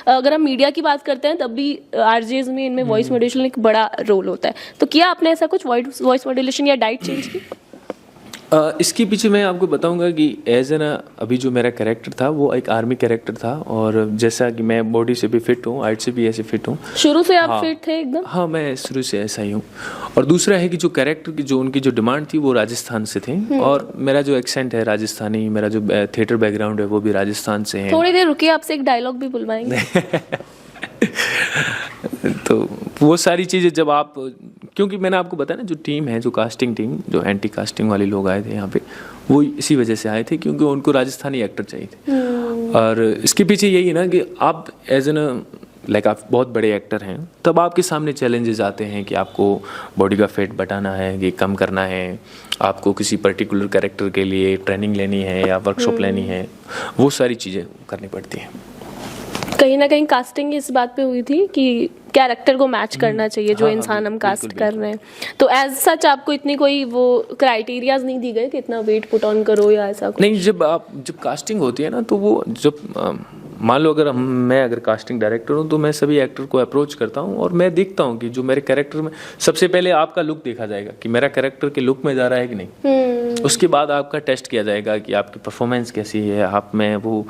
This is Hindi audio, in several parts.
अगर हम मीडिया की बात करते हैं तब भी आरजेज में इनमें वॉइस मॉड्यूलेशन एक बड़ा रोल होता है। तो किया आपने ऐसा कुछ वॉइस मॉड्यूलेशन या डाइट चेंज की? इसके पीछे मैं आपको बताऊंगा कि एज एन अभी जो मेरा कैरेक्टर था वो एक आर्मी कैरेक्टर था, और जैसा कि मैं बॉडी से भी फिट हूँ, हाइट से भी ऐसे फिट हूँ। शुरू से आप हाँ, फिट थे एकदम? हाँ, मैं शुरू से ऐसा ही हूँ। और दूसरा है कि जो कैरेक्टर की जो उनकी जो डिमांड थी वो राजस्थान से थे, और मेरा जो एक्सेंट है राजस्थानी, मेरा जो थिएटर बैकग्राउंड है वो भी राजस्थान से है। थोड़ी देर रुकिए, आपसे एक डायलॉग भी बुलवाएंगे। तो वो सारी चीज़ें जब आप, क्योंकि मैंने आपको बताया ना, जो टीम है, जो कास्टिंग टीम, जो एंटी कास्टिंग वाले लोग आए थे यहाँ पे, वो इसी वजह से आए थे क्योंकि उनको राजस्थानी एक्टर चाहिए थे। और इसके पीछे यही है ना कि आप एज एन लाइक आप बहुत बड़े एक्टर हैं, तब आपके सामने चैलेंजेस आते हैं कि आपको बॉडी का फैट बढ़ाना है, कि कम करना है, आपको किसी पर्टिकुलर कैरेक्टर के लिए ट्रेनिंग लेनी है या वर्कशॉप लेनी है, वो सारी चीज़ें करनी पड़ती हैं। कहीं ना कहीं कास्टिंग इस बात पे हुई थी कि कैरेक्टर को मैच करना चाहिए जो इंसान हम कास्ट कर रहे हैं। तो एज सच आपको इतनी कोई वो क्राइटेरियाज नहीं दी गए कि इतना वेट पुट ऑन करो या ऐसा कुछ? नहीं, जब कास्टिंग होती है ना, तो वो जब मान लो मैं अगर कास्टिंग डायरेक्टर हूँ तो मैं सभी एक्टर को अप्रोच करता हूँ और मैं देखता हूँ कि जो मेरे कैरेक्टर में, सबसे पहले आपका लुक देखा जाएगा कि मेरा कैरेक्टर के लुक में जा रहा है कि नहीं। उसके बाद आपका टेस्ट किया जाएगा कि आपकी परफॉर्मेंस कैसी है, आप में वो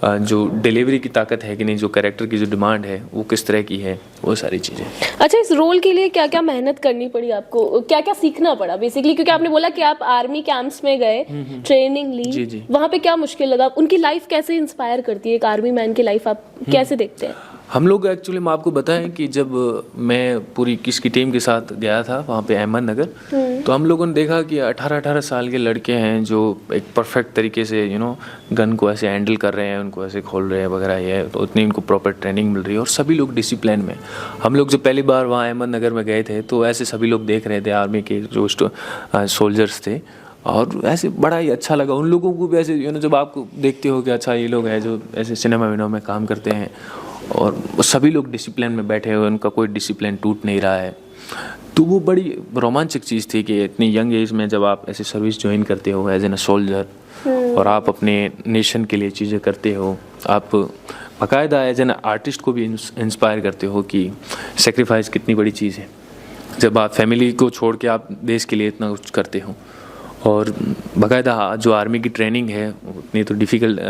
जो डिलीवरी की ताकत है कि नहीं, जो कैरेक्टर की जो डिमांड है वो किस तरह की है, वो सारी चीज़ें। अच्छा, इस रोल के लिए क्या क्या मेहनत करनी पड़ी आपको, क्या क्या सीखना पड़ा बेसिकली? क्योंकि आपने बोला कि आप आर्मी कैंप्स में गए, ट्रेनिंग ली, जी। वहाँ पे क्या मुश्किल लगा? उनकी लाइफ कैसे इंस्पायर करती है एक आर्मी मैन की लाइफ, आप कैसे देखते हैं? हम लोग एक्चुअली, मैं आपको बताएं कि जब मैं पूरी किसकी टीम के साथ गया था वहाँ पे अहमदनगर, तो हम लोगों ने देखा कि 18-18 साल के लड़के हैं जो एक परफेक्ट तरीके से गन को ऐसे हैंडल कर रहे हैं, उनको ऐसे खोल रहे हैं वगैरह, ये तो उतनी उनको प्रॉपर ट्रेनिंग मिल रही है, और सभी लोग डिसिप्लिन में। हम लोग जब पहली बार वहाँ अहमदनगर में गए थे तो ऐसे सभी लोग देख रहे थे, आर्मी के जो सोल्जर्स थे, और ऐसे बड़ा ही अच्छा लगा उन लोगों को भी। ऐसे जब आप देखते हो कि अच्छा ये लोग हैं जो ऐसे सिनेमा विनेमा में काम करते हैं, और सभी लोग डिसिप्लिन में बैठे हुए, उनका कोई डिसिप्लिन टूट नहीं रहा है, तो वो बड़ी रोमांचक चीज़ थी कि इतनी यंग एज में जब आप ऐसे सर्विस ज्वाइन करते हो एज एन सोल्जर, और आप अपने नेशन के लिए चीज़ें करते हो, आप बाकायदा एज एन आर्टिस्ट को भी इंस्पायर करते हो कि सेक्रीफाइस कितनी बड़ी चीज़ है जब आप फैमिली को छोड़ के आप देश के लिए इतना कुछ करते हो। और बाकायदा जो आर्मी की ट्रेनिंग है उतनी तो डिफ़िकल्ट,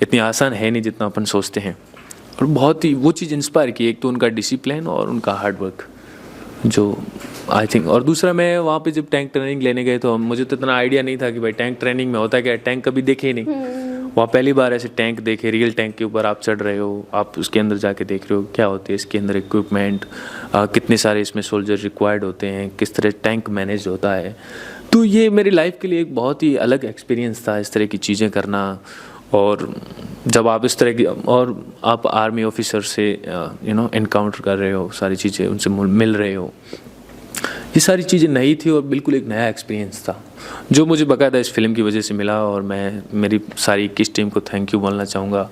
इतनी आसान है नहीं जितना अपन सोचते हैं, और बहुत ही वो चीज़ इंस्पायर की, एक तो उनका डिसिप्लिन और उनका हार्ड वर्क जो आई थिंक। और दूसरा, मैं वहाँ पे जब टैंक ट्रेनिंग लेने गए तो मुझे तो इतना आइडिया नहीं था कि भाई टैंक ट्रेनिंग में होता क्या, टैंक कभी देखे ही नहीं। वहाँ पहली बार ऐसे टैंक देखे, रियल टैंक के ऊपर आप चढ़ रहे हो, आप उसके अंदर जाके देख रहे हो क्या होती है इसके अंदर इक्विपमेंट, कितने सारे इसमें सोल्जर रिक्वायर्ड होते हैं, किस तरह टैंक मैनेज होता है। तो ये मेरी लाइफ के लिए एक बहुत ही अलग एक्सपीरियंस था, इस तरह की चीज़ें करना। और जब आप इस तरह की, और आप आर्मी ऑफिसर से एनकाउंटर कर रहे हो, सारी चीज़ें उनसे मिल रहे हो, ये सारी चीज़ें नई थी और बिल्कुल एक नया एक्सपीरियंस था जो मुझे बाकायदा इस फिल्म की वजह से मिला। और मैं मेरी सारी किस टीम को थैंक यू बोलना चाहूँगा,